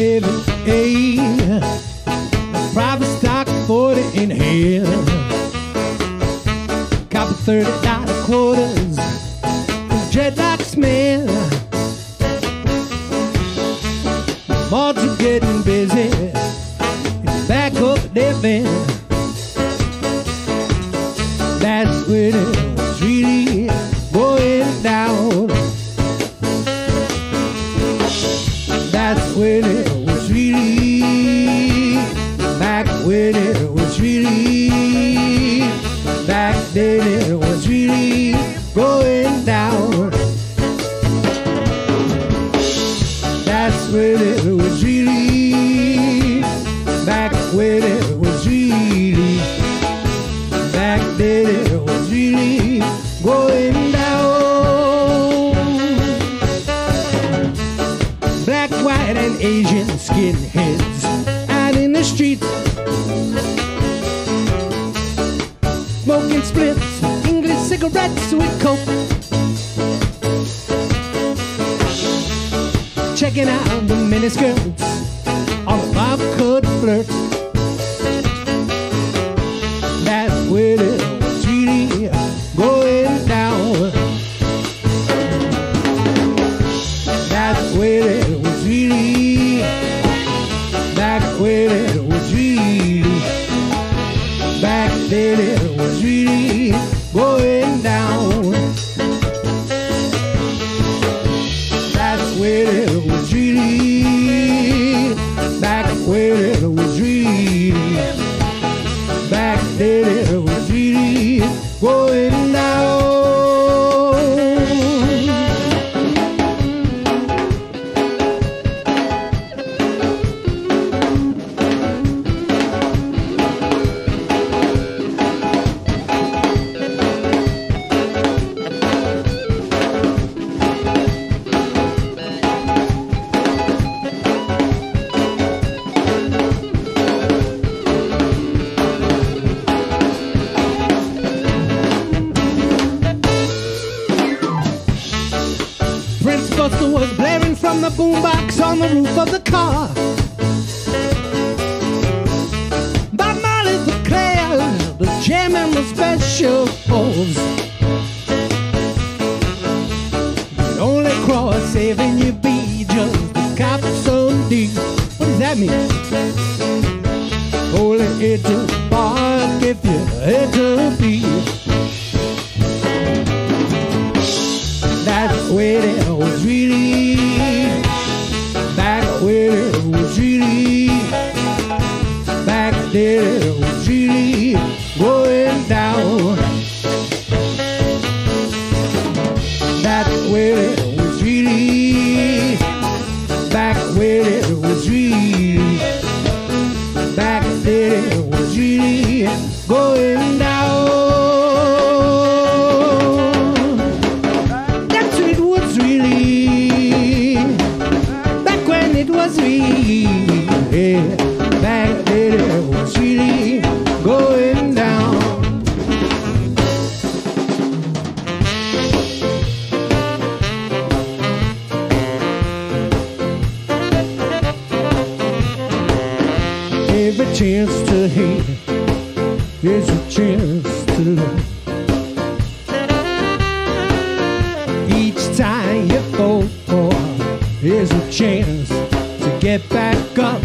AVA, private stock 40 in hand, copper $30 quarters, dreadlocks man. Mods are getting busy, it's back up their van. That's when it was really going down. That's when it was really, back when it was really, back then it was really going down. That's when it was really, back when it was really, back then it was really going down. Black, white, and Asian skinheads out in the streets, smoking splits, English cigarettes with coke, checking out the miniskirts on the bob-cut flirts. That's when it was really going down. That's when it was really, back when it was really, back then it was really going down. That's when it was really, back when it was really, back then it was really going down. Was blaring from the boombox on the roof of the car. Bob Marley declared the jamming was special force. The only cross saving you be just the cops on D. What does that mean? Only hit to bark if you hit to be. That's when it was really, back when it was really, back then it was really going down. That's when it was really, back when it was really, back then it was really going down. Yeah, back then it was really going down. Every chance to hate is a chance to love. Each time you fall for is a chance to get back up.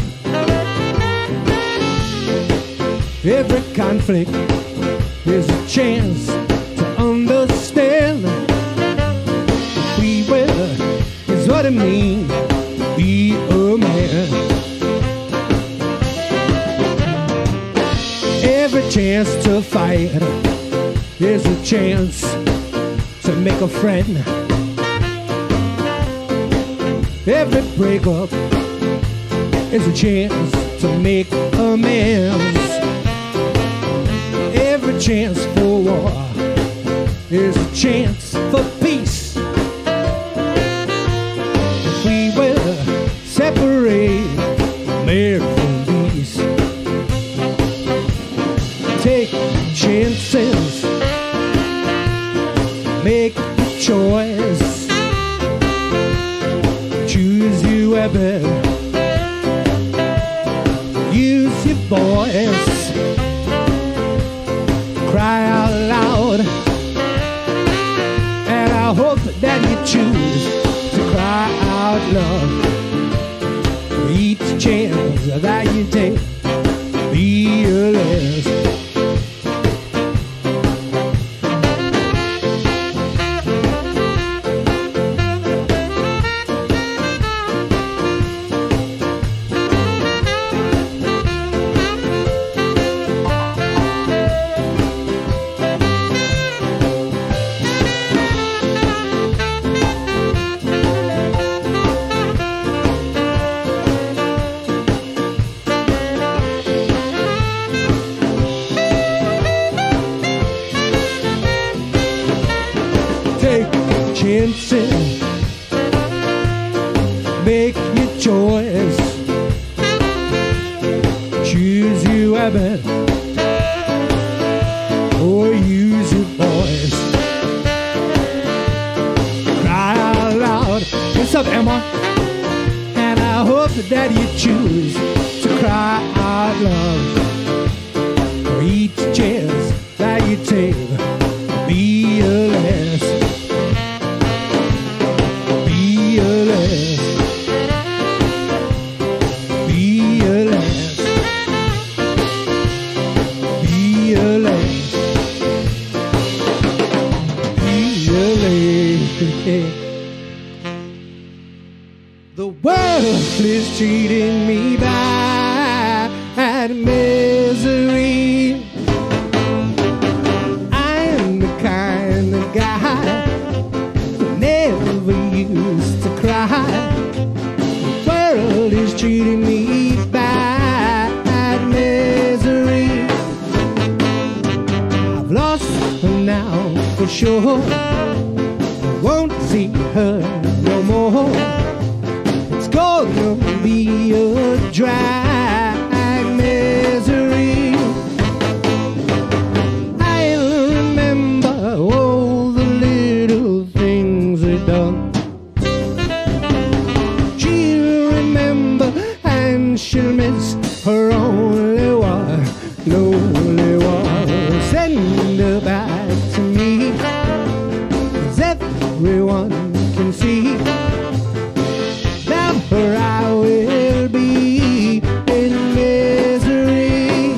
Every conflict is a chance to understand. Free will is what it means to be a man. Every chance to fight is a chance to make a friend. Every breakup is a chance to make amends. Every chance for war is a chance for peace. If we will separate American beast, take chances, make the choice, choose you weapon that you choose to cry out love. Each chance that you take, fearless. Make your choice. Choose your weapon or use your voice. Cry out loud. What's up, Emma? And I hope that you choose to cry out loud for each chance that you take. Be less. The world is treating me bad misery. I'm the kind of guy who never used to cry. The world is treating me bad misery. I've lost her now for sure. Won't see her no more. It's gonna be a drag misery. I'll remember all the little things we've done. She'll remember and she'll miss her only one, lonely one. Send her back to me. Everyone can see that her I will be in misery.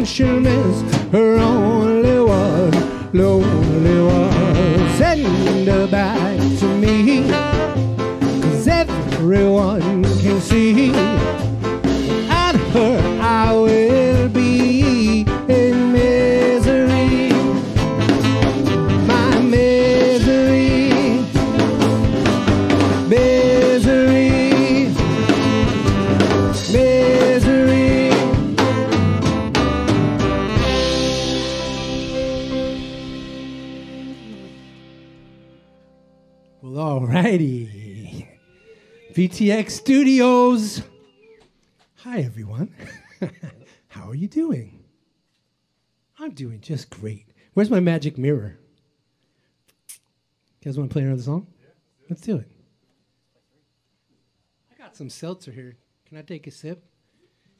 She'll miss her only one, lonely one. Send her back to me, 'cause everyone can see at her I will be in misery. My misery, misery, misery. Alrighty, VTX Studios. Hi everyone. How are you doing? I'm doing just great. Where's my magic mirror? You guys want to play another song? Let's do it. I got some seltzer here. Can I take a sip?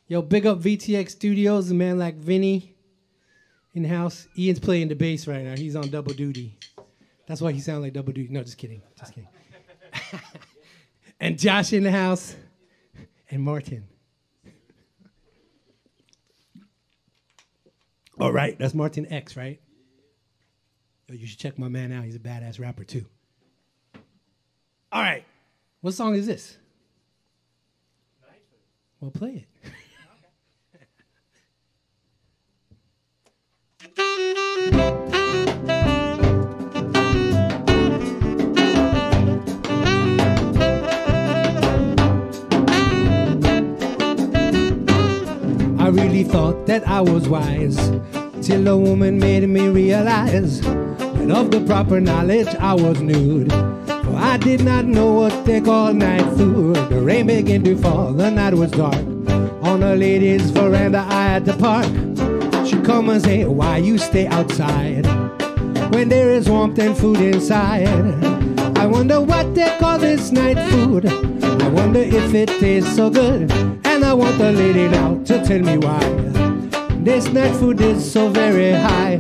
Yo, big up VTX Studios, a man like Vinny in house. Ian's playing the bass right now. He's on double duty. That's why he sounds like double duty. No, just kidding. Just kidding. And Josh in the house. And Martin. All right, that's Martin X, right? Yo, you should check my man out. He's a badass rapper, too. All right. What song is this? Well, play it. really thought that I was wise, till a woman made me realize that of the proper knowledge I was nude. For I did not know what they call night food. The rain began to fall, the night was dark. On a lady's veranda I had to park. She come and say, why you stay outside when there is warmth and food inside? I wonder what they call this night food. I wonder if it tastes so good. And I want the lady now to tell me why this night food is so very high.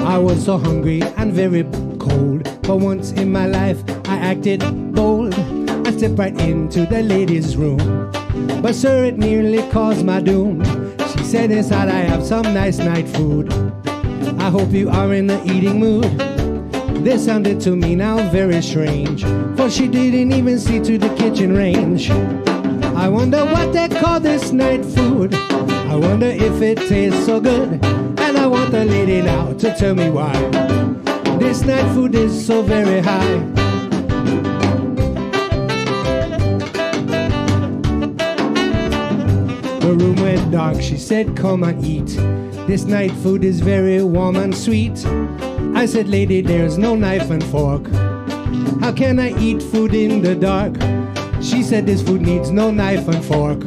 I was so hungry and very cold. For once in my life I acted bold. I stepped right into the lady's room, but sir, it nearly caused my doom. She said inside I have some nice night food. I hope you are in the eating mood. This sounded to me now very strange, for she didn't even see to the kitchen range. I wonder what they call this night food. I wonder if it tastes so good. And I want the lady now to tell me why this night food is so very high. The room went dark, she said, come and eat. This night food is very warm and sweet. I said, lady, there's no knife and fork. How can I eat food in the dark? She said, this food needs no knife and fork.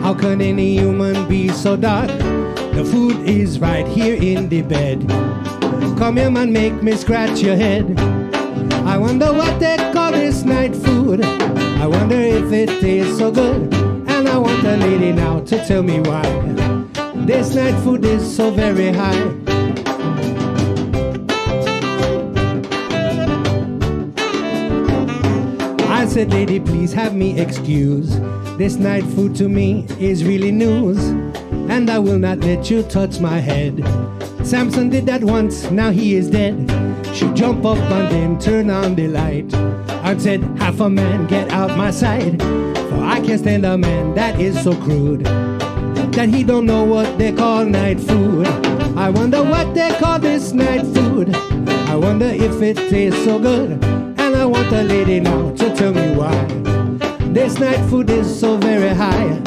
How can any human be so dark? The food is right here in the bed. Come here, man, make me scratch your head. I wonder what they call this night food. I wonder if it tastes so good. And I want the lady now to tell me why this night food is so very high. I said, lady, please have me excuse. This night food to me is really news, and I will not let you touch my head. Samson did that once, now he is dead. She jumped up and then turned on the light and said, half a man, get out my sight. For I can't stand a man that is so crude, that he don't know what they call night food. I wonder what they call this night food. I wonder if it tastes so good. And I want the lady now to tell me why this night food is so very high.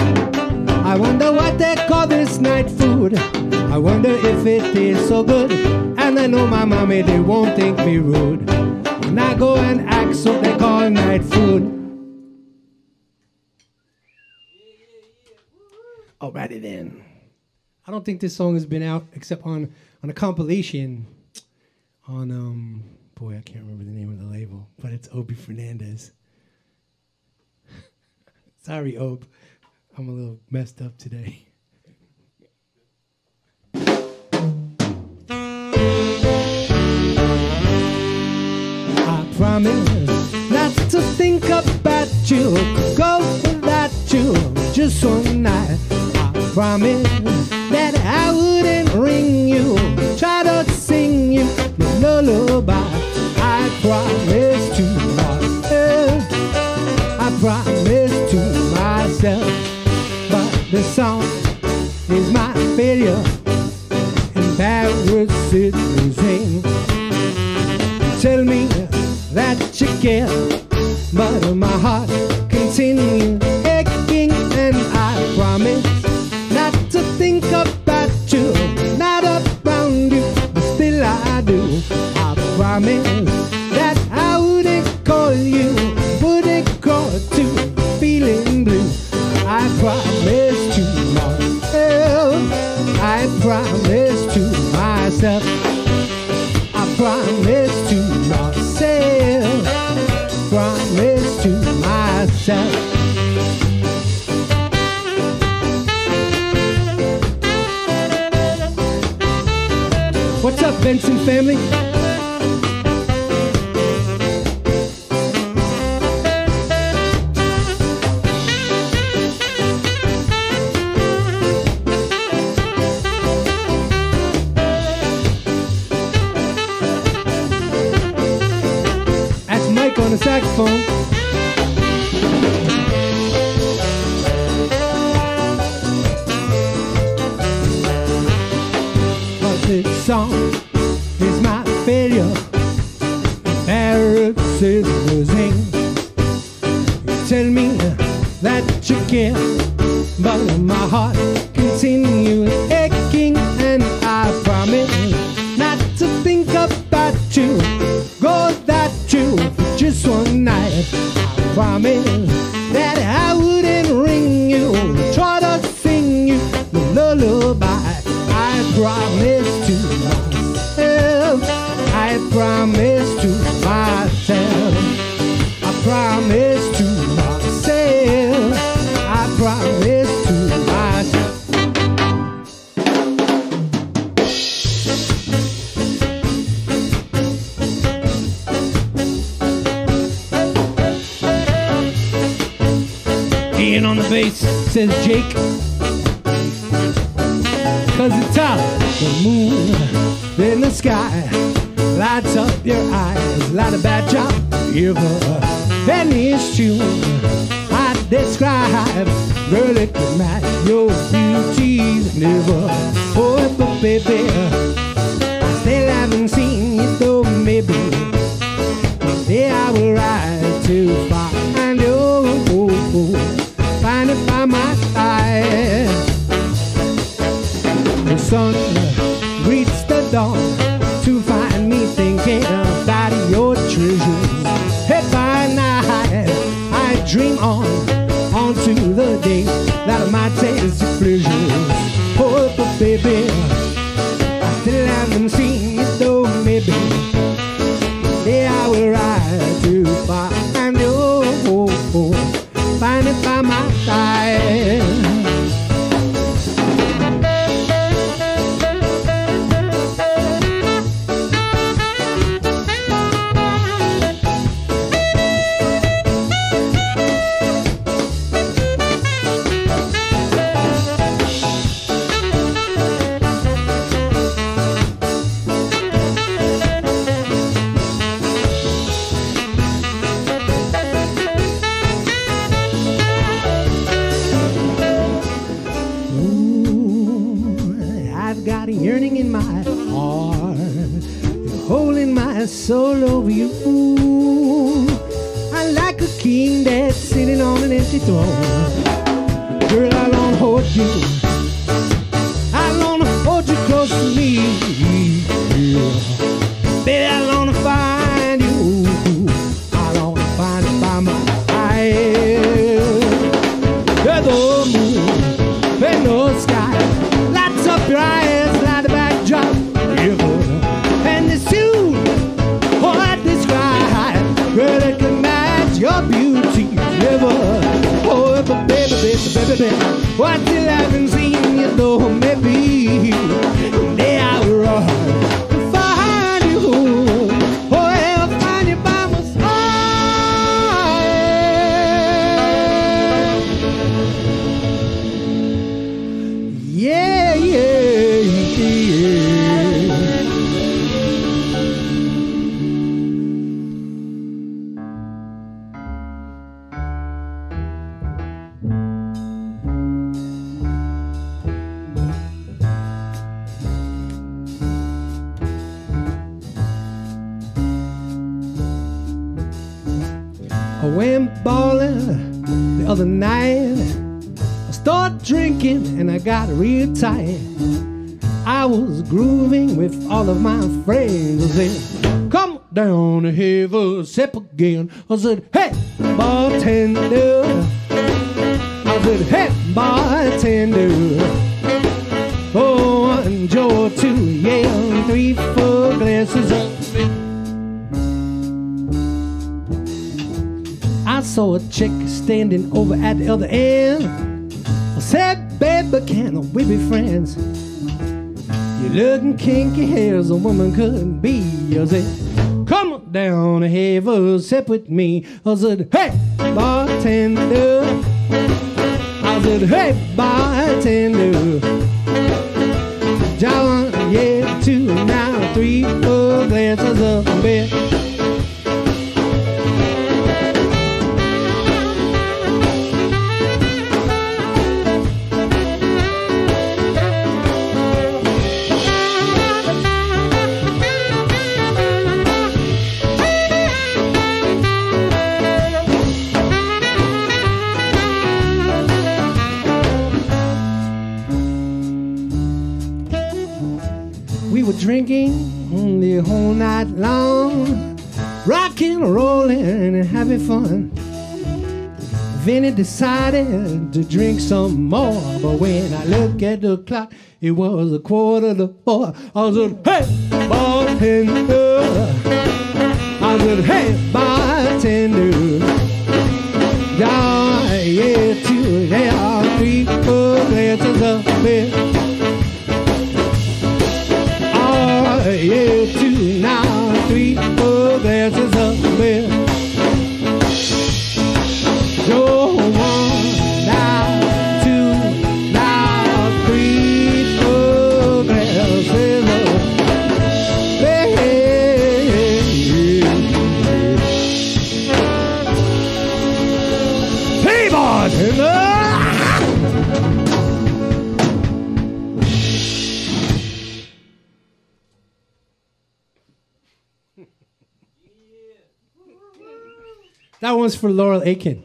I wonder what they call this night food. I wonder if it tastes so good. And I know my mommy, they won't think me rude when I go and ask what they call night food. Alrighty then. I don't think this song has been out except on a compilation on boy, I can't remember the name of the label, but it's Obi Fernandez. Sorry, Ob. I'm a little messed up today. I promise not to think about you, go without you just one night. I promise that I wouldn't ring you, try to sing you the lullaby. I promise to myself, I promise to myself, but the song is my failure, embarrasses me. Tell me that you care, but my heart continues aching, and I promise not to think about you, not around you, but still I do. I promise that I wouldn't call you, wouldn't call to feeling blue. I promise to myself, I promise to myself, I promise to myself, promise to myself. What's up, Benson family? That's Mike on the saxophone. This song is my failure, embarrasses me. tell me that you care, but my heart continues aching, and I promise not to think about you. Go that you for just one night. I promise that I wouldn't ring you, try to sing you the lullaby. I promise to myself, I promise to myself, I promise to myself, I promise to myself. Ian on the bass, says Jake. Cause it's up, the moon in the sky lights up your eyes like a bad job ever. And it's true, I describe, girl, it could match your beauty never. Oh, but baby, I still haven't seen you though, maybe. Yeah, I will ride to find you, find it by my side. The sun greets the dawn to find me thinking about your treasures. Hey, by night I dream on to the day that I might taste your pleasures. Oh, but baby, I still haven't seen you though, maybe. Yeah, I will ride to find you, find it by my side. Yearning in my heart, you're holding my soul over you. I like a king that's sitting on an empty throne. Girl, I long to hold you, I long to hold you close to me. Baby, I long to find you, I long to find it by my side. There's no moon, there's no sky, lights up your eyes. And the soon, oh, I describe, girl, it can match your beauty never. Oh, but baby, baby, baby, baby, what still haven't seen you though, maybe. They are wrong to find you. Oh, I'll find you by my side. Yeah, yeah, yeah. I went ballin' the other night. I started drinking and I got real tight. I was grooving with all of my friends. I said, come down and have a sip again. I said, hey, bartender. I said, hey, bartender. Oh, 1 joe, 2, yeah, 3, 4 glasses of it. I saw a chick standing over at the other end. I said, baby, can we be friends? You're looking kinky as a woman could be. I said, come on down and have a sip with me. I said, hey, bartender. I said, hey, bartender. John, yeah, 2, now 3, 4 glasses of beer. drinking the whole night long, rocking, rolling, and having fun. Then he decided to drink some more, but when I look at the clock, it was 3:45. I said, hey, bartender. I said, hey, bartender. Yeah, 2, there, 3, 4 glasses of beer. Oh, yeah, 2, now 3, 4 glasses of beer. So 1, now 2, now 3, 4 glasses of beer. Hey, bartender! That one's for Laurel Aitken.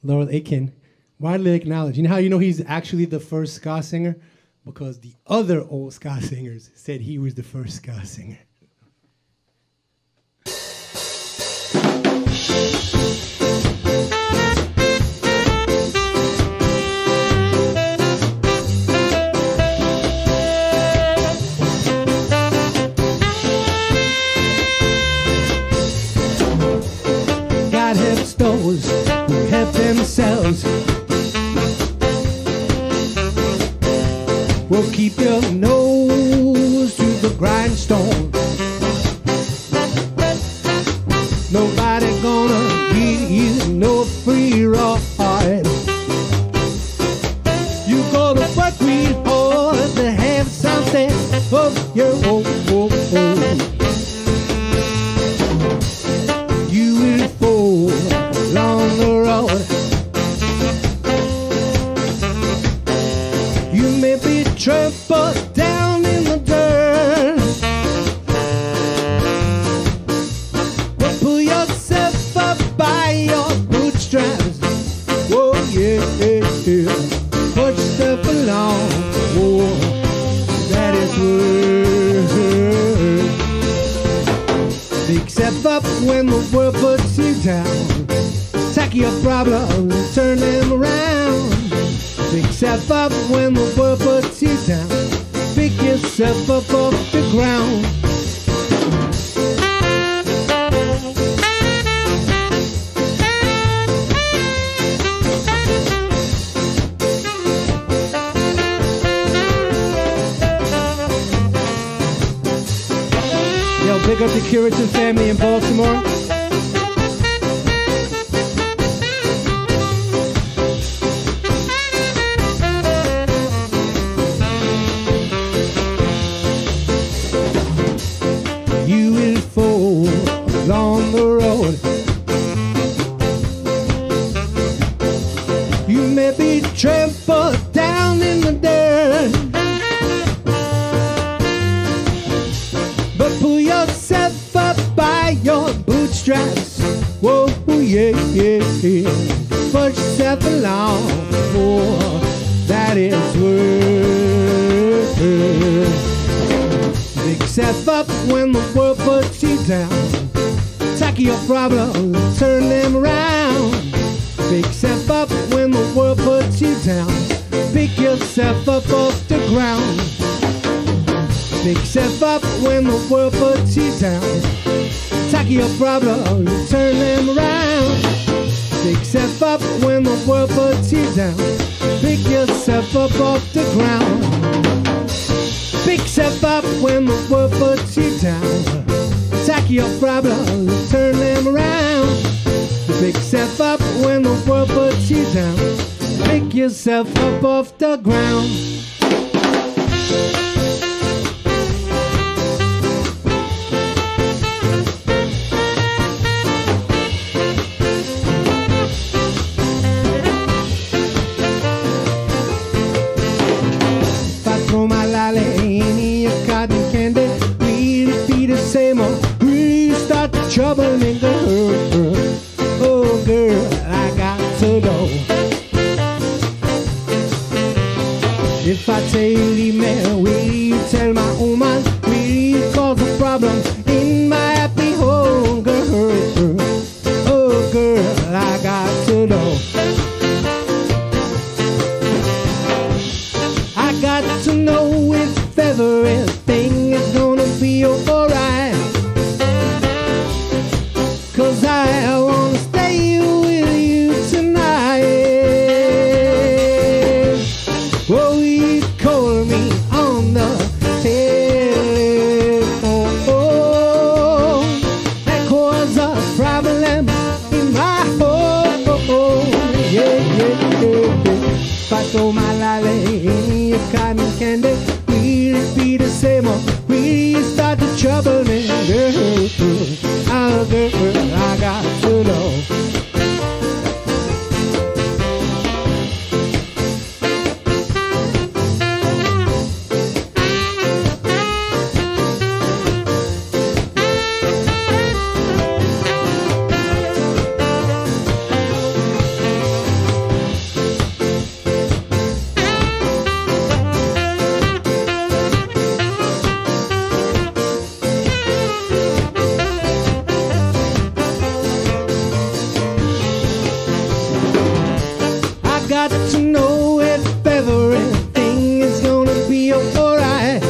Laurel Aitken, widely acknowledged. You know how you know he's actually the first ska singer? Because the other old ska singers said he was the first ska singer. God helps those who help themselves. Well, keep your nose to the grindstone. Nobody gonna give you no free ride. You gotta work real hard to have something of your own. You will fall along the road. You may be trampled down in the dirt, but pull yourself up by your bootstraps. Oh yeah, yeah, yeah. Push yourself along. Oh, that is worth. Big step up when the world puts you down. Tackle your problems and turn them around. Big step up when the world puts you down. Pick yourself up off the ground. Yo, big up the Cureton family in Baltimore. You will fall along the road. You may be trampled down in the dirt, but pull yourself up by your bootstraps. Whoa, yeah, yeah, yeah. Push yourself along. Oh, that is worth. Big step up when the world puts you down. Tackle your problems, turn them around. Big step up when the world puts you down. Pick yourself up off the ground. Big step up when the world puts you down. Tackle your problems, turn them around. Big step up when the world puts you down. Pick yourself up off the ground. Big step up when the world puts you down. Tackle your problems, turn them around. Big step up when the world puts you down. Pick yourself up off the ground. If I throw my lolly in your cotton candy, we'll be the same old. We start the trouble in the girl. Oh girl, I got to know. 'cause I wanna stay with you tonight. Oh, you call me on the telephone. That caused a problem in my home. Yeah, yeah, yeah. If I throw my lolly in your cotton candy, will it be the same or will you start to trouble me? Girl, oh girl, I got to know. To know if everything is gonna be alright,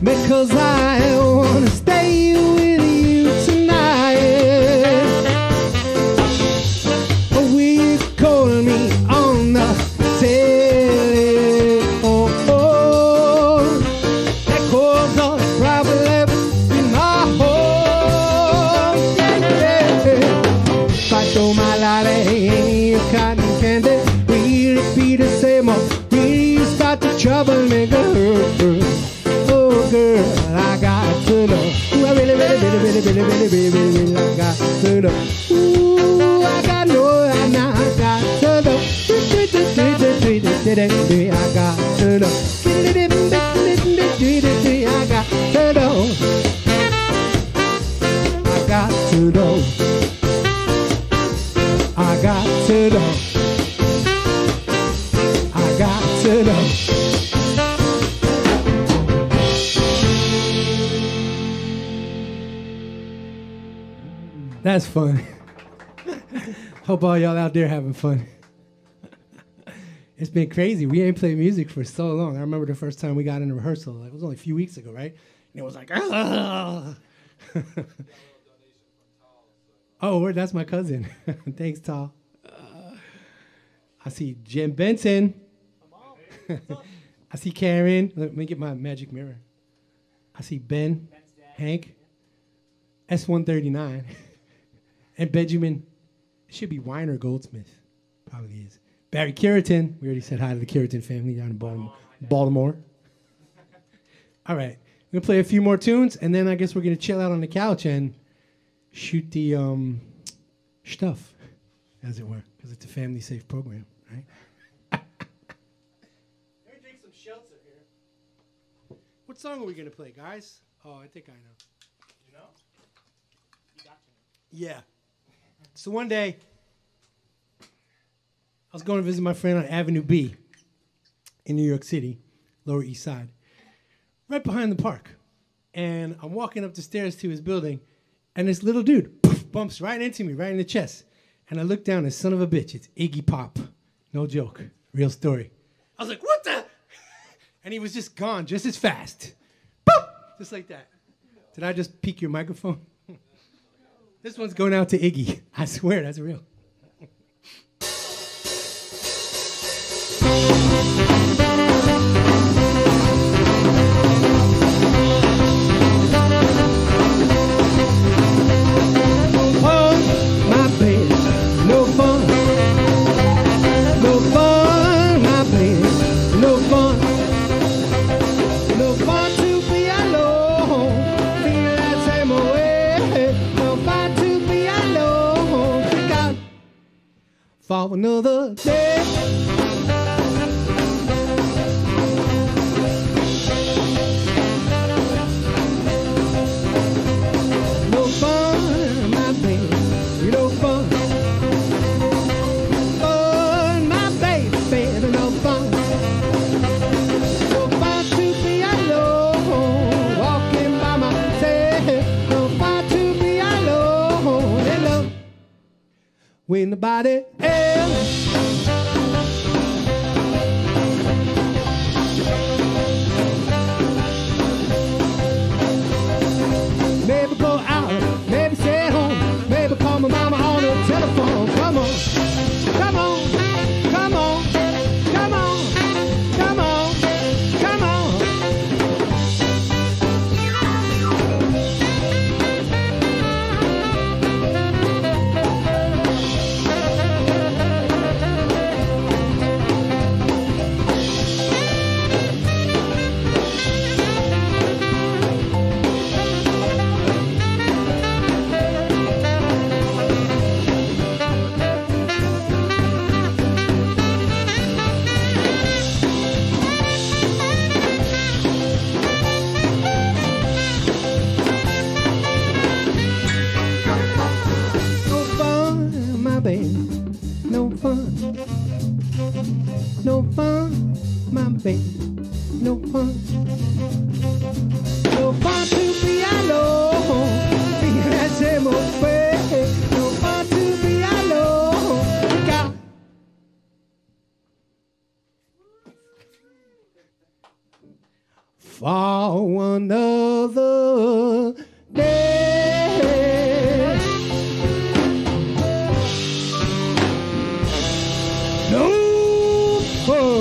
because I wanna stay with you tonight. Will you call me on the telephone? That caused a problem in my home. Yeah. If I throw my lolly in your cotton candy, will it be the same or will you start to trouble me, girl? Oh girl, I got to know. Ooh, I really, really, really, really, really, really, really, really, I got to know. Ooh, I got to know, and I got to know. I got to know. I got to know. I got to know. I got to know. I got to know. That's fun. Hope all y'all out there having fun. It's been crazy. We ain't played music for so long. I remember the first time we got in rehearsal. Like, it was only a few weeks ago, right? And it was like, ah. Oh, word, that's my cousin. Thanks, Tal. I see Jim Benson. I see Karen. Let me get my magic mirror. I see Ben, Hank, S139, and Benjamin. It should be Weiner Goldsmith. Probably is. Barry Cureton. We already said hi to the Cureton family down in Baltimore. All right. We're going to play a few more tunes, and then I guess we're going to chill out on the couch and shoot the stuff, as it were, because it's a family-safe program, right? Let me drink some shelter here. What song are we going to play, guys? Oh, I think I know. You know? You got to. Yeah. So one day, I was going to visit my friend on Avenue B in New York City, Lower East Side, right behind the park. And I'm walking up the stairs to his building, and this little dude bumps right into me, right in the chest. And I look down, and son of a bitch, it's Iggy Pop. No joke. Real story. I was like, what the? And he was just gone just as fast. Boop! Just like that. Did I just peek your microphone? This one's going out to Iggy. I swear, that's real. For another day. No fun, my baby, no fun. Fun, my baby, no fun. No fun to be alone, walking by myself. No fun to be alone, in love with nobody else. Maybe go out, maybe baby. No fun. No fun to be alone. Fíjese, mujer. No fun to be alone. Look out. For another day. No fun.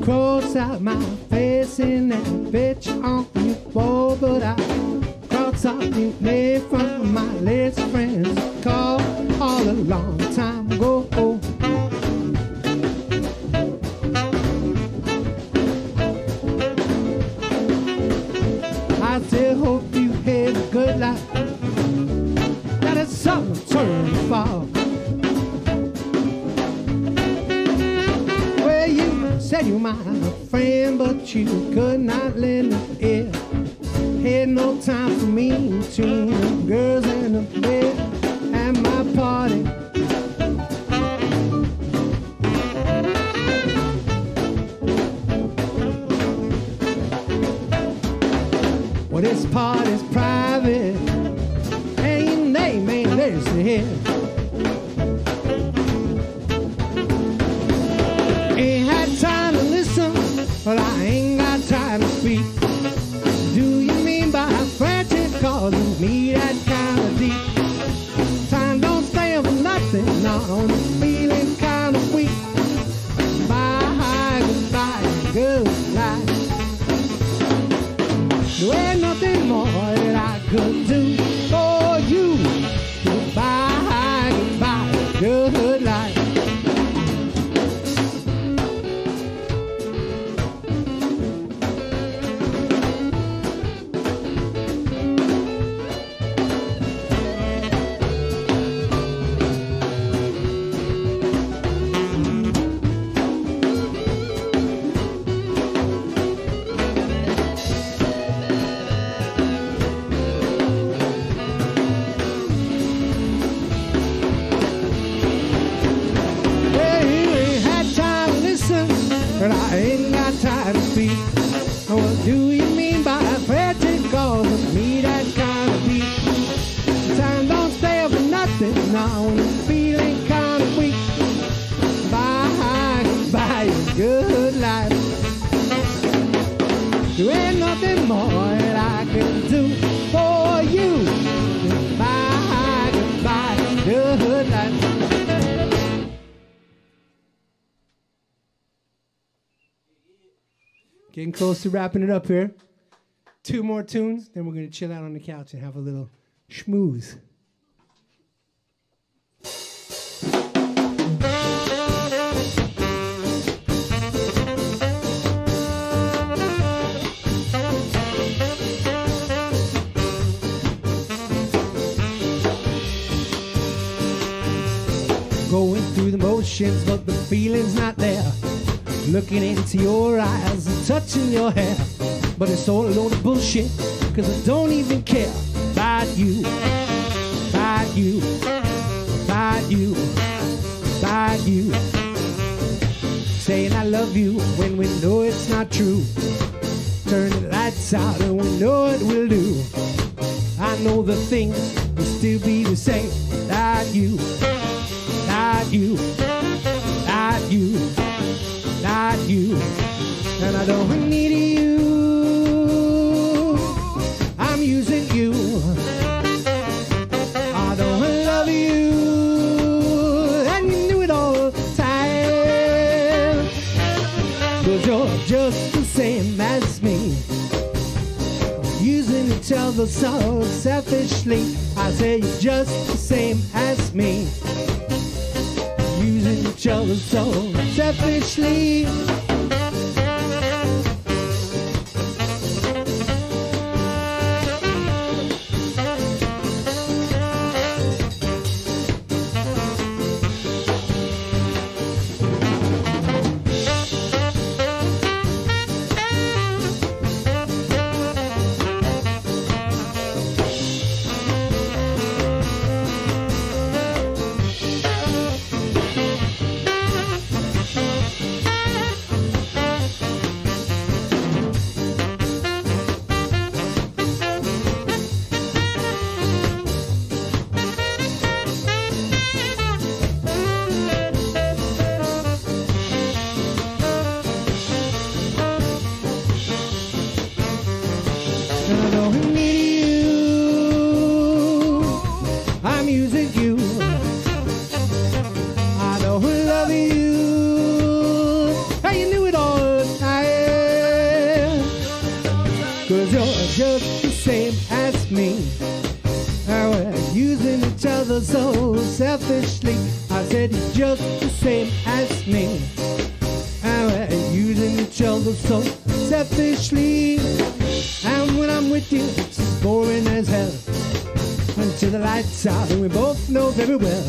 Cross out my face in that bitch on you for, but I cross out you play from my list friends call all a long time ago. I still hope you had a good life. That is something to turn for. Said you my friend, but you could not lend an ear. Had no time for me between the girls and the bed at my party. Well, this party's private, and your name ain't listed here. But I ain't got time to speak. Do you mean by frantic causing me that kind of deep? Time don't stand for nothing, no, I'm feeling kind of weak. Bye, goodbye, good night. There ain't nothing more that I could do for you. Goodbye, goodbye, good night. But I ain't got time to speak. What do you mean by frantic causing me that kind of beat? Time don't stay for nothing now, and I'm feeling kind of weak. Bye, goodbye, good life. There ain't nothing more that I can do for you. Goodbye, goodbye, good life. Getting close to wrapping it up here. 2 more tunes, then we're going to chill out on the couch and have a little schmooze. Going through the motions, but the feeling's not there. Looking into your eyes and touching your hair. But it's all a load of bullshit, cause I don't even care about you, about you, about you, about you. Saying I love you when we know it's not true. Turn the lights out and we know it will do. I know the things will still be the same. About you, about you, about you, about you. And I don't need you, I'm using you. 'cause you're just the same as me. Using each other so selfishly. I say you're just the same as me. Using each other so selfishly. So selfishly, I said you're just the same as me. And we're using each other so selfishly. And when I'm with you, it's as boring as hell. Until the lights out, and we both know very well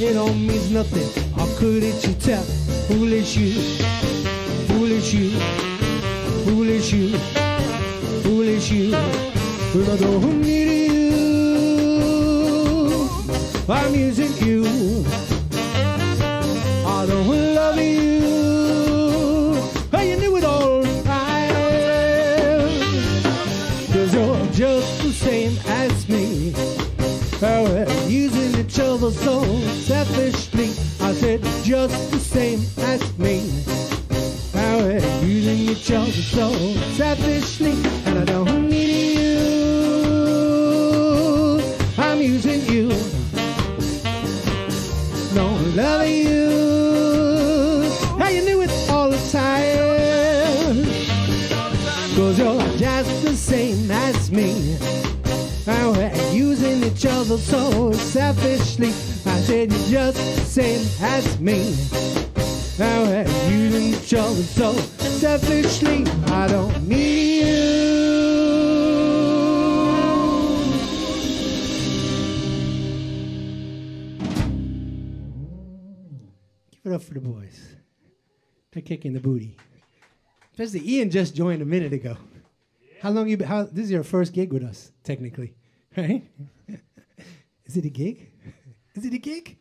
it all means nothing. Or could it you tell? Foolish you, foolish you, foolish you, foolish you. When I don't need you, I'm using you. I don't love you. Oh, you knew it all right. 'Cause you're just the same as me. Oh, we're using each other so selfishly. I said just the same as me. Oh, we're using each other so selfishly. And I don't need you. I'm using you. Don't love you. How you knew it all the time. 'Cause you're just the same as me. And we're using each other so selfishly. I said you're just the same as me. And we're using each other so selfishly. I don't need you. Give it up for the boys. They're kicking the booty. Especially Ian just joined a minute ago. How long you been? This is your first gig with us, technically, right? Is it a gig? Is it a gig?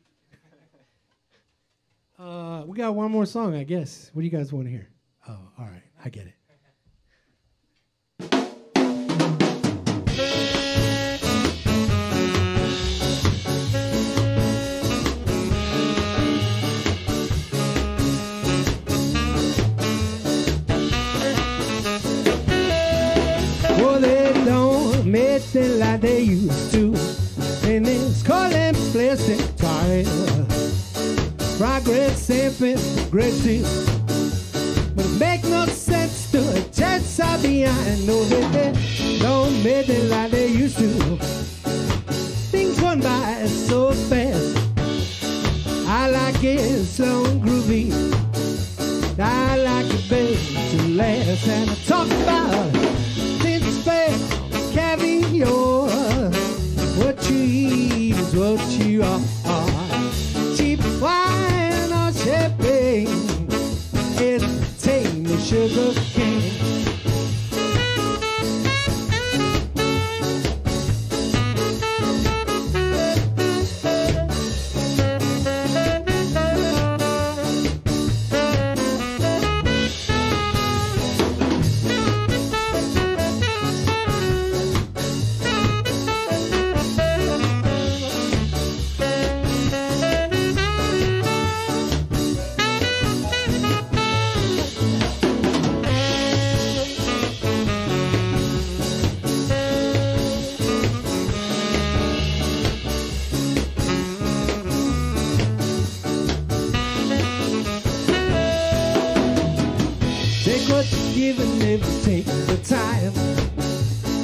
We got one more song, I guess. What do you guys want to hear? Oh, all right, I get it. Well, they don't make it like they used to. And it's calling plastic tire. Progress ain't been progressive. But it make no sense to a chance I behind. No, they don't make it like they used to. Things run by so fast. I like it slow and groovy. I like it baby to last. And I talk about caviar. What you eat is what you are. Cheap wine or champagne, it's tame as sugar cane. Take what you're given if you take the time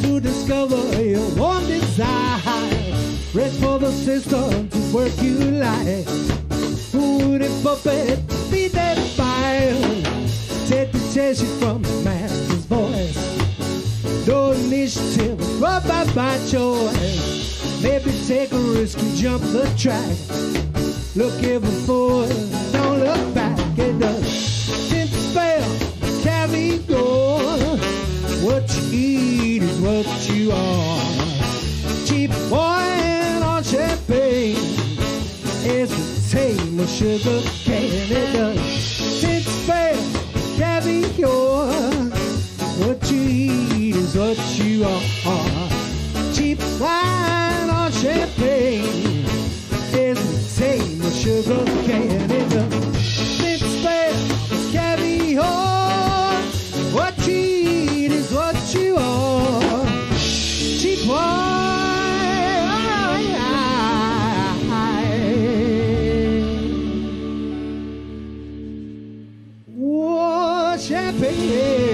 to discover your own desire. Reach for the system to work you like woody puppet, be that fire. Take the chase from the master's voice. No initiative, run by choice. Maybe take a risk and jump the track. Look even forward, don't look back. It does. Since spell, carry on. What you eat is what you are. Cheap wine on champagne is the same as sugar cane. It does. Since spell, carry on. What you eat is what you are. Cheap wine or champagne is the same as sugar cane. It does. Since spell, carry on. What you eat is what you are. Cheap wine or champagne.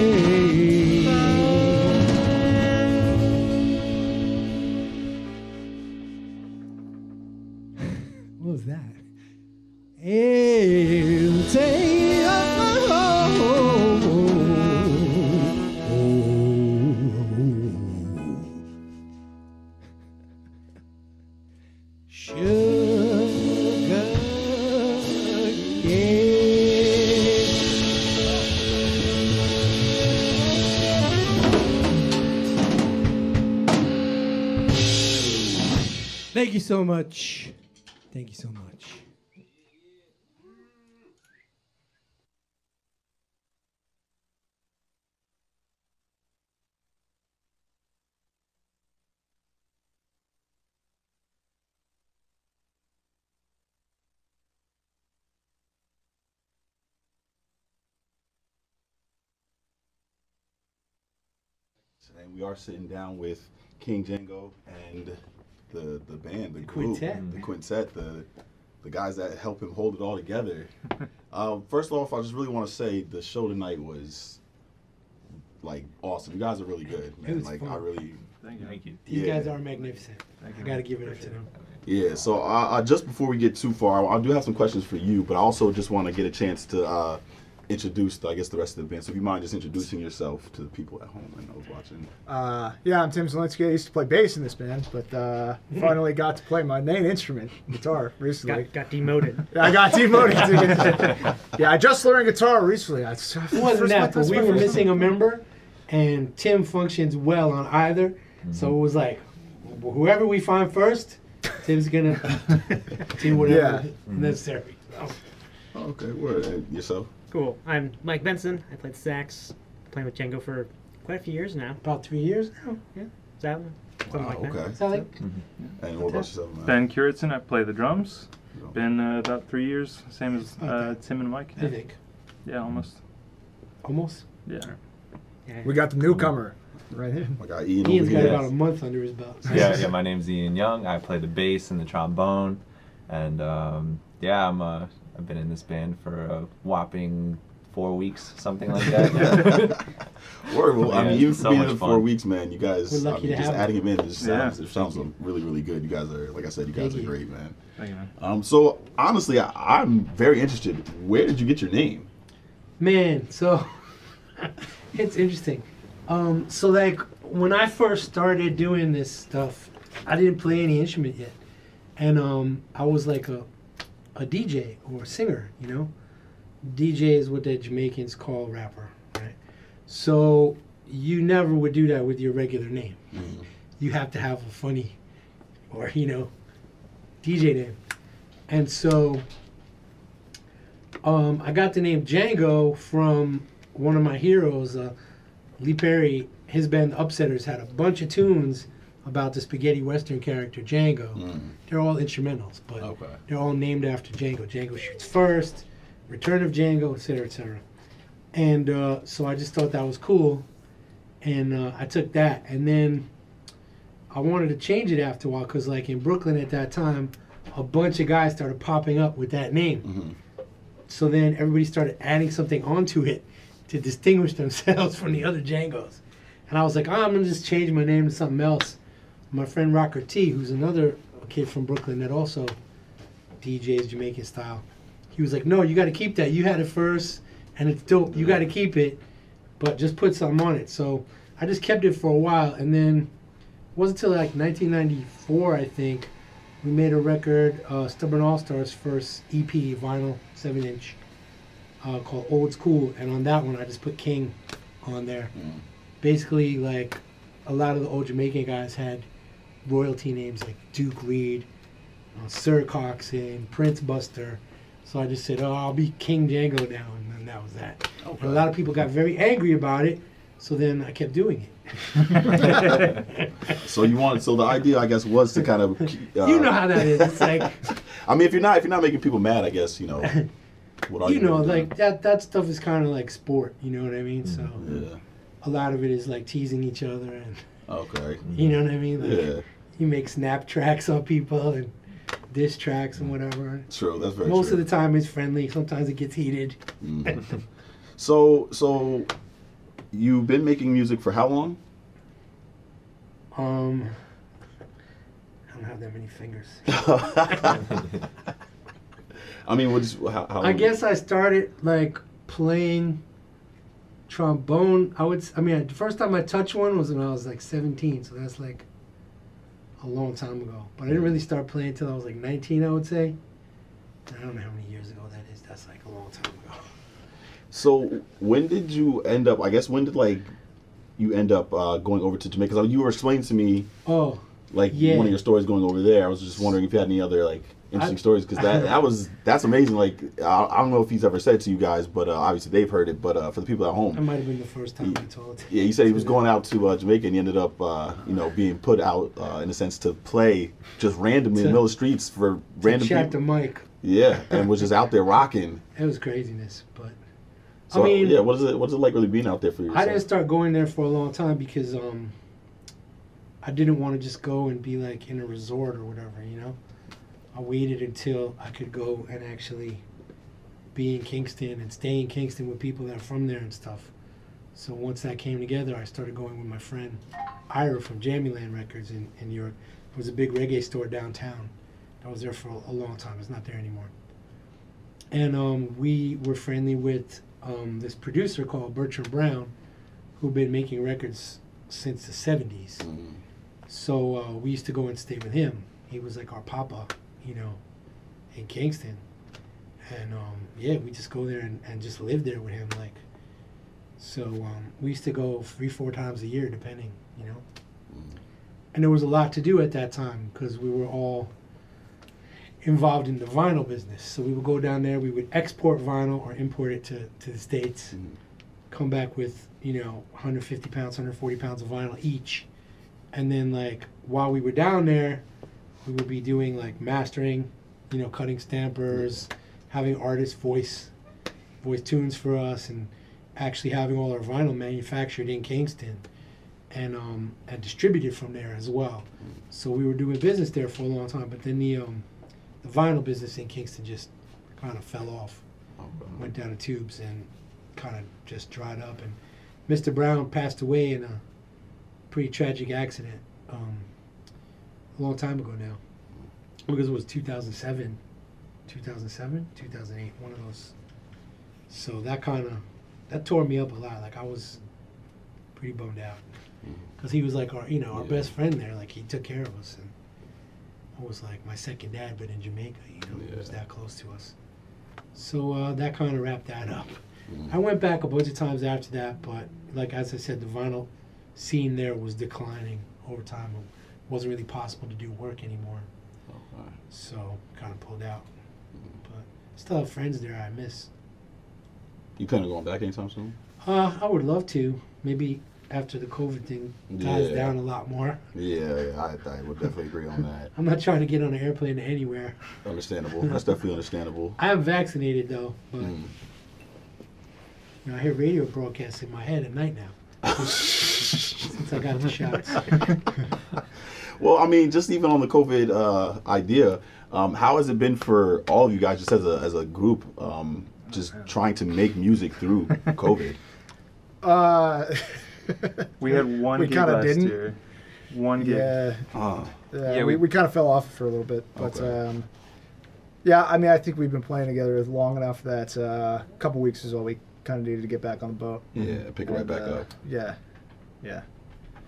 What was that? I'll take sugar cane. Thank you so much. Thank you so much. And we are sitting down with King Django and the band, the group, Quintet. the Quintet, the guys that help him hold it all together. First off, I just really want to say the show tonight was like awesome. You guys are really good, man. It was like fun. I really. Thank you. These Yeah. guys are magnificent. I gotta give it up to them. Yeah. So just before we get too far, I do have some questions for you, but I also just want to get a chance to introduce, I guess, the rest of the band. So if you mind just introducing yourself to the people at home and those watching. Yeah, I'm Tim Zelinski. I used to play bass in this band, but finally got to play my main instrument, guitar, recently. Got demoted. Yeah, I got demoted to guitar. Yeah, I just learned guitar recently. It wasn't that, but we were missing a member, and Tim functions well on either. So it was like, whoever we find first, Tim's gonna do whatever necessary. So. Okay, word. And yourself? Cool. I'm Mike Benson. I played sax. Playing with Django for quite a few years now. About 3 years now. Yeah. Is that something like that? Okay. Is that like? And what about yourself, man? Ben Cureton, I play the drums. Been about 3 years, same as Tim and Mike. I think. Yeah, almost. Almost. Yeah. Yeah. We got the newcomer right here. I got Ian Ian's over got here. about a month under his belt. Yeah, my name's Ian Young. I play the bass and the trombone, and yeah, I've been in this band for a whopping 4 weeks, something like that. Word, well, I Yeah, mean, even it's for so being much in fun. 4 weeks, man, you guys, We're I lucky mean, to just have adding him in, it sounds Thank really, really good. You guys are, like I said, you guys Thank are you. great, man. Thank you, man. So honestly, I'm very interested. Where did you get your name? Man, so it's interesting. So like when I first started doing this stuff, I didn't play any instrument yet, and I was like a DJ or a singer, you know. DJ is what the Jamaicans call rapper, right? So you never would do that with your regular name. Mm-hmm. You have to have a funny or, you know, DJ name. And so I got the name Django from one of my heroes, Lee Perry. His band the Upsetters had a bunch of tunes about the spaghetti western character Django. They're all instrumentals, but they're all named after Django. Django Shoots First, Return of Django, etc., etc. And so I just thought that was cool, and I took that. And then I wanted to change it after a while because, like, in Brooklyn at that time, a bunch of guys started popping up with that name. So then everybody started adding something onto it, to distinguish themselves from the other Djangos. And I was like, I'm going to just change my name to something else. My friend Rocker T, who's another kid from Brooklyn that also DJs Jamaican style, he was like, no, you got to keep that. You had it first, and it's dope. You got to keep it, but just put something on it. So I just kept it for a while, and then it wasn't until like 1994, I think, we made a record, Stubborn All-Stars' first EP, vinyl, 7-inch, called Old School, and on that one I just put King on there. Basically, like, a lot of the old Jamaican guys had royalty names like Duke Reed, Sir Coxsone, Prince Buster. So I just said, oh, I'll be King Django now, and then that was that. Okay. And a lot of people got very angry about it, so then I kept doing it. So the idea, I guess, was to kind of you know how that is. It's like, I mean, if you're not making people mad, I guess, you know, what are you know, like that stuff is kind of like sport, you know what I mean? So yeah. A lot of it is like teasing each other, and okay, you know what I mean? Like, yeah. You make snap tracks on people and diss tracks and whatever. True, that's very Most true. of the time it's friendly. Sometimes it gets heated. So you've been making music for how long? I don't have that many fingers. I mean, how I guess I started like playing trombone. The first time I touched one was when I was like 17, so that's like a long time ago. But I didn't really start playing until I was like 19, I would say. I don't know how many years ago that is. That's like a long time ago. So when did you end up? I guess when did you end up going over to Jamaica? 'Cause you were explaining to me, one of your stories going over there. I was just wondering if you had any other interesting stories, because that's amazing. Like I don't know if he's ever said it to you guys, but obviously they've heard it. But for the people at home, That might have been the first time I told. Yeah, he said he was going out to Jamaica and he ended up being put out in a sense to play just randomly in the middle of the streets for random Check people. the mic. Yeah, and was just out there rocking. It was craziness, but So, I mean, what is it like really being out there for yourself? I didn't start going there for a long time because I didn't want to just go and be like in a resort or whatever, you know. I waited until I could go and actually be in Kingston and stay in Kingston with people that are from there and stuff. So once that came together, I started going with my friend Ira from Jamieland Records in New York. It was a big reggae store downtown. I was there for a long time. It's not there anymore. And we were friendly with this producer called Bertram Brown, who'd been making records since the 70s. So we used to go and stay with him. He was like our papa, you know, in Kingston. And we just go there and just live there with him. So we used to go 3-4 times a year, depending, you know. And there was a lot to do at that time because we were all involved in the vinyl business. So we would go down there, we would export vinyl or import it to the States, come back with, 150 pounds, 140 pounds of vinyl each. And then while we were down there, we would be doing mastering, cutting stampers, having artists voice tunes for us, and actually having all our vinyl manufactured in Kingston and distributed from there as well. So we were doing business there for a long time, but then the vinyl business in Kingston just kind of fell off, went down the tubes and kind of just dried up. And Mr. Brown passed away in a pretty tragic accident a long time ago now, because it was 2007, 2008, one of those. So that tore me up a lot. I was pretty bummed out because he was our best friend there. He took care of us, and I was like my second dad, but in Jamaica, he was that close to us. So that kind of wrapped that up. I went back a bunch of times after that, but as I said, the vinyl scene there was declining over time. It wasn't really possible to do work anymore. So kind of pulled out. But still have friends there I miss. You plan on going back anytime soon? I would love to. Maybe after the COVID thing dies down a lot more. Yeah, I would definitely agree on that. I'm not trying to get on an airplane anywhere. Understandable. That's definitely understandable. I am vaccinated though, but I hear radio broadcasts in my head at night now. Since I got the shots. Well, I mean, just even on the COVID idea, how has it been for all of you guys, just as a group, just trying to make music through COVID? We had one we gig kinda last didn't. year. One gig. Yeah. Oh. Yeah, we kind of fell off for a little bit, but Okay. yeah, I mean, I think we've been playing together long enough that a couple weeks is all we kind of needed to get back on the boat. Yeah, pick it right back up. Yeah, yeah,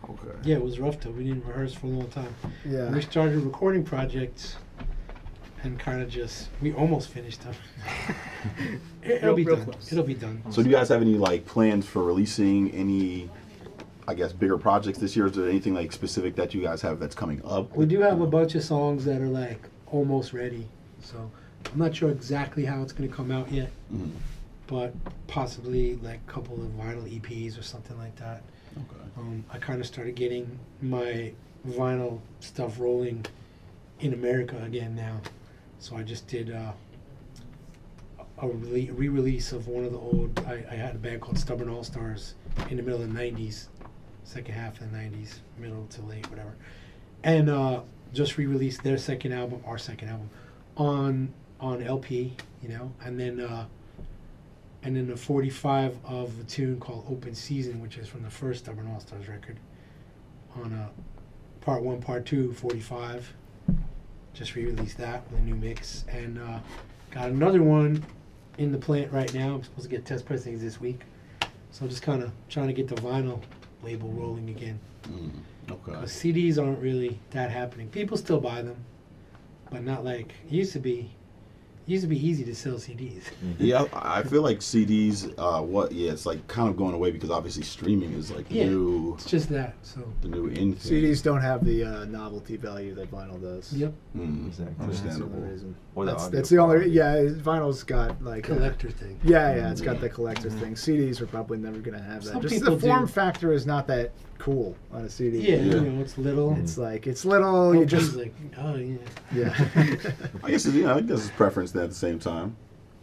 Okay. Yeah, it was rough though. We didn't rehearse for a long time. yeah. We started recording projects and kind of just, we almost finished them. It'll be real done. close. It'll be done. So do you guys have any like plans for releasing any, I guess, bigger projects this year? Is there anything like specific that you guys have that's coming up? We do have a bunch of songs that are like almost ready. So I'm not sure exactly how it's going to come out yet, Mhm. but possibly like a couple of vinyl EPs or something like that. Okay. I kind of started getting my vinyl stuff rolling in America again now. So I just did a re-release of one of the old, I had a band called Stubborn All-Stars in the middle of the 90s, second half of the 90s, middle to late, whatever. And just re-released their second album, our second album, on LP, you know, and then the 45 of a tune called Open Season, which is from the first Stubborn All-Stars record, on a part 1, part 2, 45. Just re-released that with a new mix, and got another one in the plant right now. I'm supposed to get test pressings this week, so I'm just kind of trying to get the vinyl label rolling again. Okay. 'Cause CDs aren't really that happening. People still buy them, but not like it used to be. It used to be easy to sell CDs. Yeah, I feel like CDs. It's like kind of going away because obviously streaming is like Yeah. new. It's just that. So The new in thing. CDs don't have the novelty value that vinyl does. yep, Exactly. That's the Understandable. only reason. Or the That's, audio that's the only. quality. Yeah, vinyl's got like collector thing. yeah, it's got the collector thing. CDs are probably never gonna have that. Some Just people the form do. factor is not that cool on a CD. Yeah, Yeah. you know, it's little. It's like it's little. You just like, oh yeah. yeah. I guess I guess it's preference at the same time.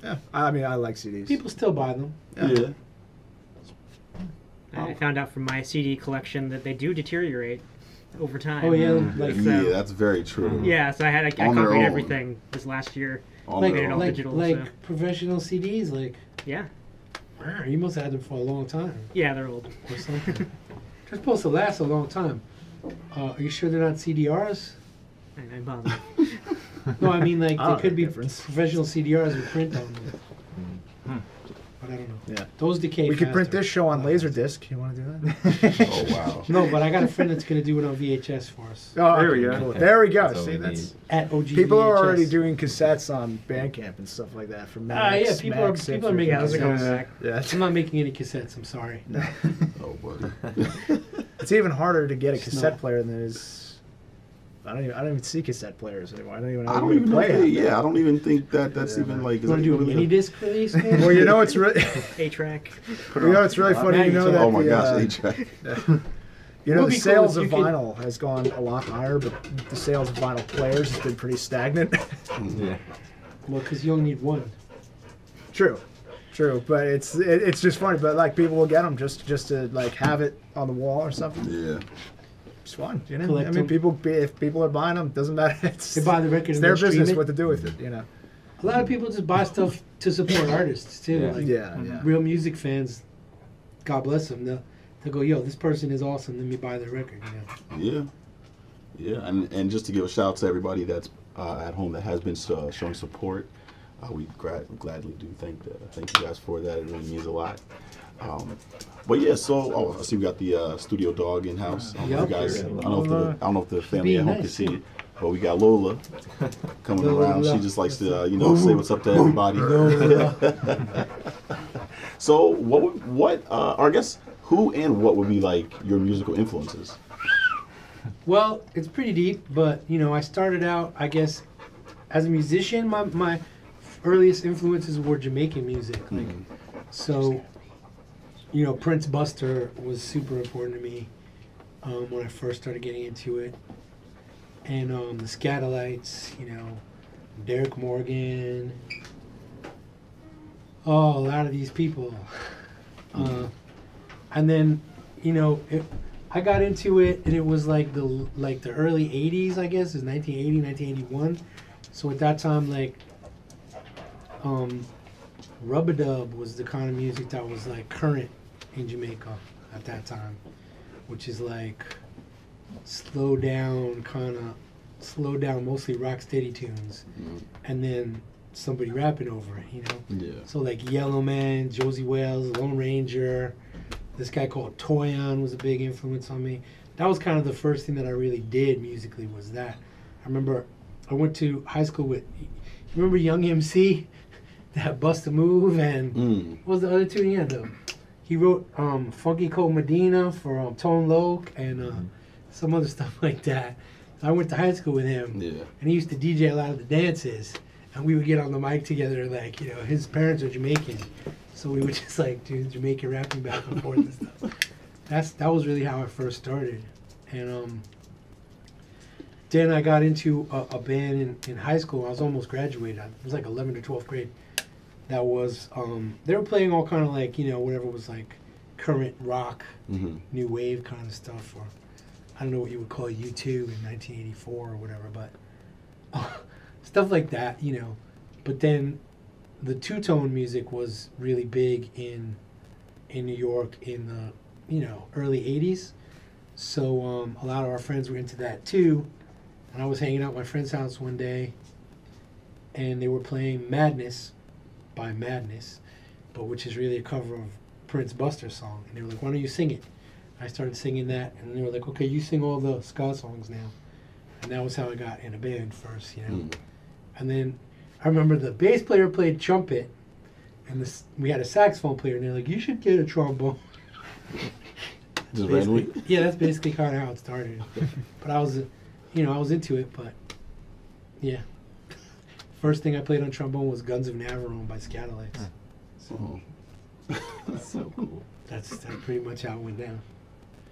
Yeah, I mean, I like CDs. People still buy them. Yeah. I found out from my CD collection that they do deteriorate over time. Oh yeah, Mm. like Yeah, that's very true. Yeah, so I On their copied own. everything this last year. On like, made their it own. all like, digital, like so. professional CDs. Like, Yeah. you must have had them for a long time Yeah, they're old. or something. They're supposed to last a long time. Are you sure they're not CDRs? I bother. No, I mean like I don't they could know be the difference. professional CDRs with print on them. But I don't know. Yeah. Those decay. We could print faster. this show on Laserdisc. You want to do that? Oh wow. No, but I got a friend that's gonna do it on VHS for us. Oh, There we okay, go. cool. There we go. That's all See, we that's At OG people are VHS. already doing cassettes on Bandcamp and stuff like that. From Ah, Max, yeah, people are- Max people are making Yeah, those are cassettes. going back. Yeah, I'm not making any cassettes. I'm sorry. Oh buddy. it's even harder to get a It's cassette not. player than it is. I don't even see cassette players anymore. I don't even know I how don't to even know. play it. Yeah, I don't even think that's Yeah, even man. like. You want to do a mini disc release? man? Well, you know it's really, A-track. you know it's really funny. You know that Oh my the, gosh, A-track. you know Would the be cool sales if of you could- vinyl has gone a lot higher, but the sales of vinyl players has been pretty stagnant. Yeah. Well, because you only need one. True, but it's just funny. But like people will get them just to like have it on the wall or something. Yeah. It's fun, you know. Collect I mean, them. if people are buying them, doesn't matter. It's, They buy the record it's and their then stream business it. what to do with it, you know. A lot of people just buy stuff to support artists too. Yeah. Like Yeah. real music fans, God bless them. They'll go, yo, this person is awesome. Let me buy their record. You know? Yeah, and just to give a shout out to everybody that's at home that has been showing support, we gladly do thank you guys for that. It really means a lot. But yeah, so I see we got the studio dog in house. I don't know if you guys, I don't know if the family at home can nice, see yeah. it, but we got Lola coming around. She Lola. just likes to say what's up to everybody. So what or I guess who and what would be like your musical influences? Well, it's pretty deep, but I started out, I guess, as a musician. My earliest influences were Jamaican music. Like, so, Prince Buster was super important to me when I first started getting into it, and the Scatolites, Derek Morgan. Oh, a lot of these people, and then, I got into it, and it was like the early 80s, I guess. It's 1980, 1981. So at that time, rub-a-dub was the kind of music that was like current in Jamaica at that time, which is like slow down, mostly rock steady tunes, and then somebody rapping over it, you know? Yeah. So like Yellow Man, Josie Wales, Lone Ranger, this guy called Troyani was a big influence on me. That was kind of the first thing that I really did musically was that. I remember I went to high school with, you remember Young MC? That Bust a Move and what was the other two he had though? He wrote Funky Cold Medina for Tone Loc and some other stuff like that. I went to high school with him, and he used to DJ a lot of the dances, and we would get on the mic together, like, you know, his parents are Jamaican, so we would just like do Jamaican rapping back and forth and stuff. That was really how I first started, and then I got into a band in high school. I was almost graduated. It was like 11th or 12th grade. That was they were playing all kind of like, you know, whatever was like current rock, new wave kind of stuff, or I don't know what you would call U2 in 1984 or whatever, but stuff like that, you know. But then the two-tone music was really big in New York in the, you know, early 80s. So a lot of our friends were into that too. And I was hanging out at my friend's house one day, and they were playing Madness by Madness, but which is really a cover of Prince Buster's song. And they were like, why don't you sing it? I started singing that, and they were like, okay, you sing all the ska songs now. And that was how I got in a band first, you know. And then I remember the bass player played trumpet, and we had a saxophone player, and they're like, you should get a trombone. Just randomly? Yeah, that's basically kind of how it started. But I was, you know, I was into it, but yeah. First thing I played on trombone was Guns of Navarone by Scatolites. So, that's so cool. That's pretty much how it went down.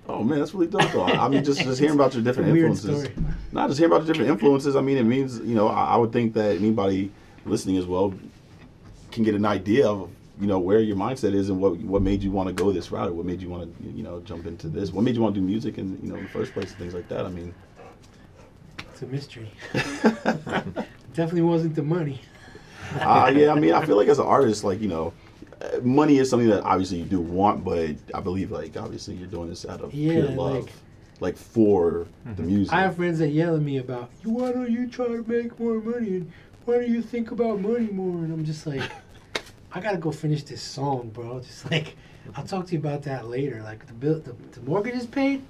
Oh man, that's really dope though. I mean, just hearing about your different influences. Not just hearing about your different influences. I mean, it means, you know, I would think that anybody listening as well can get an idea of, you know, where your mindset is and what made you want to go this route, or what made you want to, you know, jump into this. What made you want to do music in, you know, in the first place and things like that. I mean, it's a mystery. Definitely wasn't the money. Yeah, I mean, I feel like as an artist, like, you know, money is something that obviously you do want, but I believe, like, obviously you're doing this out of pure love, like for the music. I have friends that yell at me about, why don't you try to make more money, and why don't you think about money more? And I'm just like, I gotta go finish this song, bro. Just like, I'll talk to you about that later. Like, the mortgage is paid.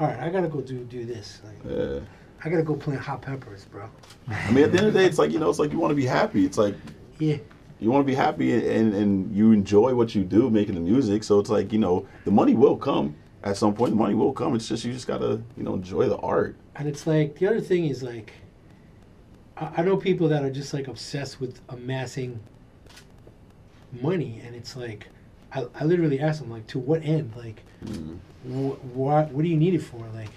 All right, I gotta go do this. Like, I gotta go plant hot peppers, bro. I mean, at the end of the day, it's like, you know, it's like you want to be happy. It's like, you want to be happy and you enjoy what you do, making the music. So it's like, you know, the money will come at some point. The money will come. It's just, you just gotta, you know, enjoy the art. And it's like, the other thing is like, I know people that are just like obsessed with amassing money, and it's like, I literally ask them, like, to what end? Like, what do you need it for? Like,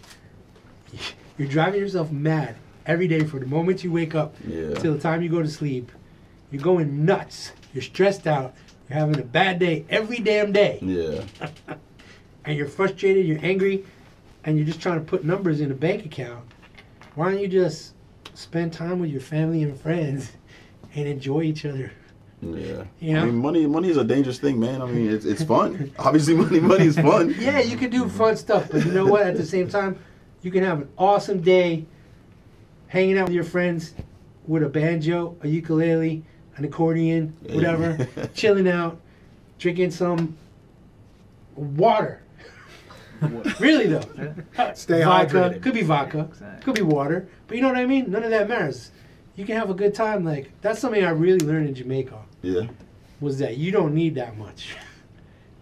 you're driving yourself mad every day for the moment you wake up till the time you go to sleep. You're going nuts. You're stressed out. You're having a bad day every damn day. Yeah. And you're frustrated, you're angry, and you're just trying to put numbers in a bank account. Why don't you just spend time with your family and friends and enjoy each other? Yeah. You know? I mean, money is a dangerous thing, man. I mean, it's fun. Obviously, money is fun. Yeah, you can do fun stuff, but you know what? At the same time, you can have an awesome day hanging out with your friends with a banjo, a ukulele, an accordion, whatever, chilling out, drinking some water. Really though. Stay vodka, hydrated. could be vodka, could be water, but you know what I mean? None of that matters. You can have a good time. Like, that's something I really learned in Jamaica. Yeah. Was that you don't need that much.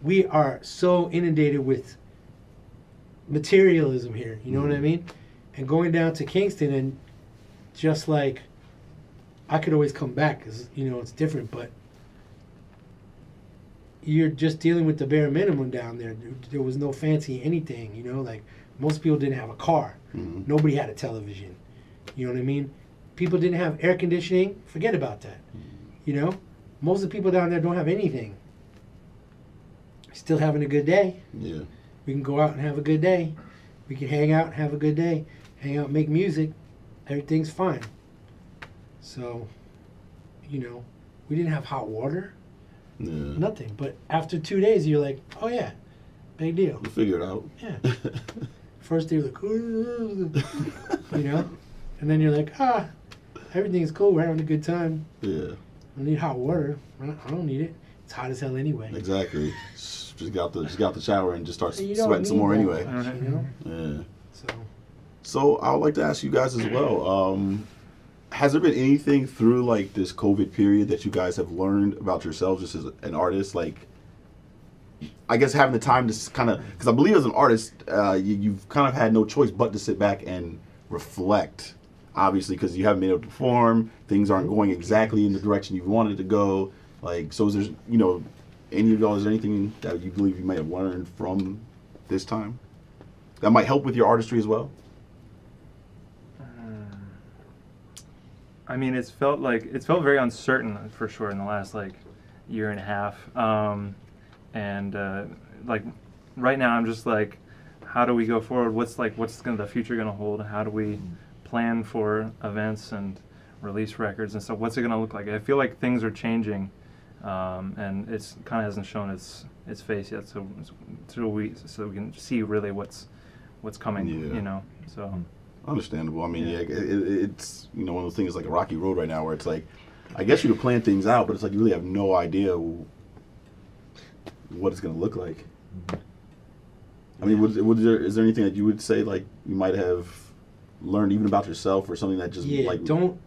We are so inundated with materialism here, you know what I mean? And going down to Kingston, and just like, I could always come back because, you know, it's different, but you're just dealing with the bare minimum down there. There was no fancy anything, you know, like, most people didn't have a car. Nobody had a television, you know what I mean? People didn't have air conditioning. Forget about that, you know? Most of the people down there don't have anything. Still having a good day. Yeah. We can go out and have a good day. We can hang out and have a good day. Hang out and make music. Everything's fine. So, you know, we didn't have hot water. Nothing. But after 2 days, you're like, oh yeah, big deal. You figure it out. Yeah. First day, you're like, you know? And then you're like, everything's cool. We're having a good time. Yeah. I need hot water. I don't need it. It's hot as hell anyway. Exactly. Just got the shower and just start You sweating some more anyway. Much, you know? Yeah. So I would like to ask you guys as well. Has there been anything through like this COVID period that you guys have learned about yourselves just as an artist? Like, I guess having the time to kind of, because I believe as an artist, you've kind of had no choice but to sit back and reflect. Obviously, because you haven't been able to perform, things aren't going exactly in the direction you wanted to go. Like, so is there, you know, any of y'all, is there anything that you believe you might have learned from this time that might help with your artistry as well? I mean, it's felt very uncertain for sure in the last like year and a half, like right now I'm just like, how do we go forward? What's the future gonna hold? How do we plan for events and release records and stuff? What's it gonna look like? I feel like things are changing, and it's kind of hasn't shown its face yet. So we can see really what's coming. Yeah. You know, so. Understandable. I mean, yeah, it's, you know, one of those things like a rocky road right now where it's like, I guess you could plan things out, but it's like you really have no idea what it's going to look like. I mean, is there anything that you would say like you might have learned even about yourself or something that just like... don't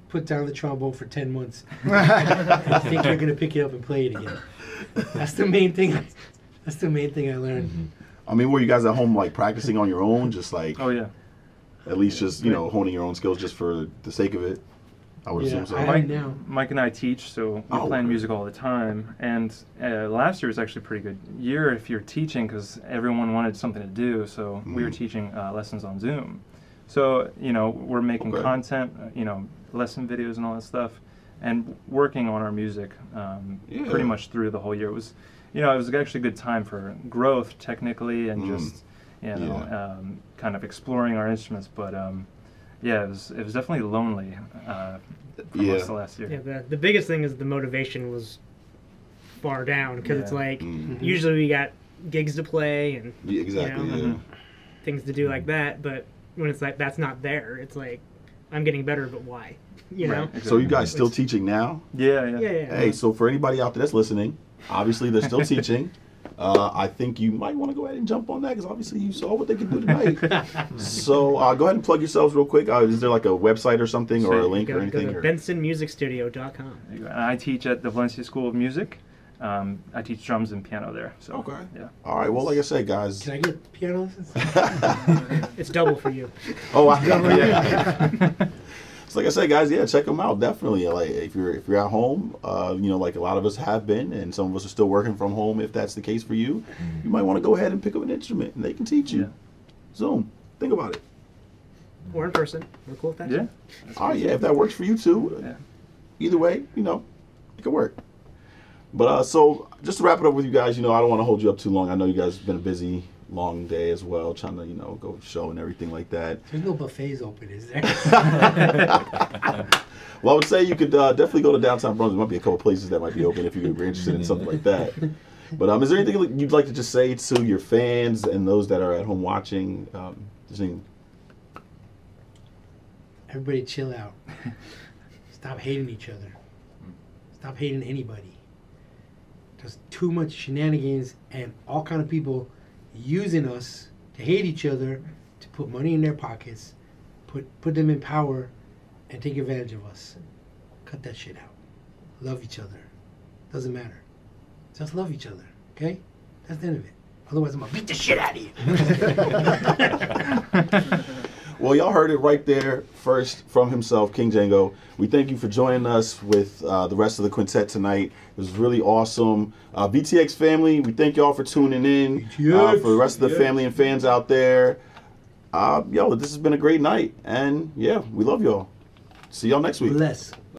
put down the trombone for 10 months and think you're going to pick it up and play it again. That's the main thing. That's the main thing I learned. Mm-hmm. I mean, were you guys at home like practicing on your own, just like... Oh yeah. At least just, you know, honing your own skills just for the sake of it? I would assume so. Mike and I teach, so we're playing music all the time. And last year was actually a pretty good year if you're teaching because everyone wanted something to do. So we were teaching lessons on Zoom. So, you know, we're making content, you know, lesson videos and all that stuff, and working on our music pretty much through the whole year. It was, you know, it was actually a good time for growth technically and just, you know, kind of exploring our instruments. But yeah, it was definitely lonely for most of the last year. Yeah, the biggest thing is the motivation was far down because it's like usually we got gigs to play and you know, things to do like that, but when it's like that's not there, it's like I'm getting better, but why? You know. Exactly. So you guys still teaching now? Yeah. Hey, so for anybody out there that's listening, obviously they're still teaching. I think you might want to go ahead and jump on that because obviously you saw what they could do tonight. So go ahead and plug yourselves real quick. Is there like a website or something or a link or anything? Go to bensonmusicstudio.com. And I teach at the Valencia School of Music. I teach drums and piano there. So, okay. Yeah. All right. Well, like I said, guys. Can I get piano lessons? It's double for you. Oh, So like I said, guys, yeah, check them out. Definitely. Like if you're at home, you know, like a lot of us have been, and some of us are still working from home. If that's the case for you, you might want to go ahead and pick up an instrument, and they can teach you. Zoom. Think about it. Or in person. We're cool with that. Yeah. All right. Yeah. If that works for you too. Yeah. Either way, you know, it could work. But so just to wrap it up with you guys, you know, I don't want to hold you up too long. I know you guys have been a busy, long day as well, trying to, you know, go show and everything like that. There's no buffets open, is there? Well, I would say you could definitely go to downtown Brunswick. There might be a couple places that might be open if you're interested in something like that. But is there anything you'd like to just say to your fans and those that are at home watching? Everybody chill out. Stop hating each other. Stop hating anybody. There's too much shenanigans and all kind of people using us to hate each other, to put money in their pockets, put them in power, and take advantage of us. Cut that shit out. Love each other. Doesn't matter. Just love each other, okay? That's the end of it. Otherwise, I'm gonna beat the shit out of you. Well, y'all heard it right there first from himself, King Django. We thank you for joining us with the rest of the quintet tonight. It was really awesome. VTX family, we thank y'all for tuning in. For the rest of the family and fans out there, yo, this has been a great night. And yeah, we love y'all. See y'all next week. Bless.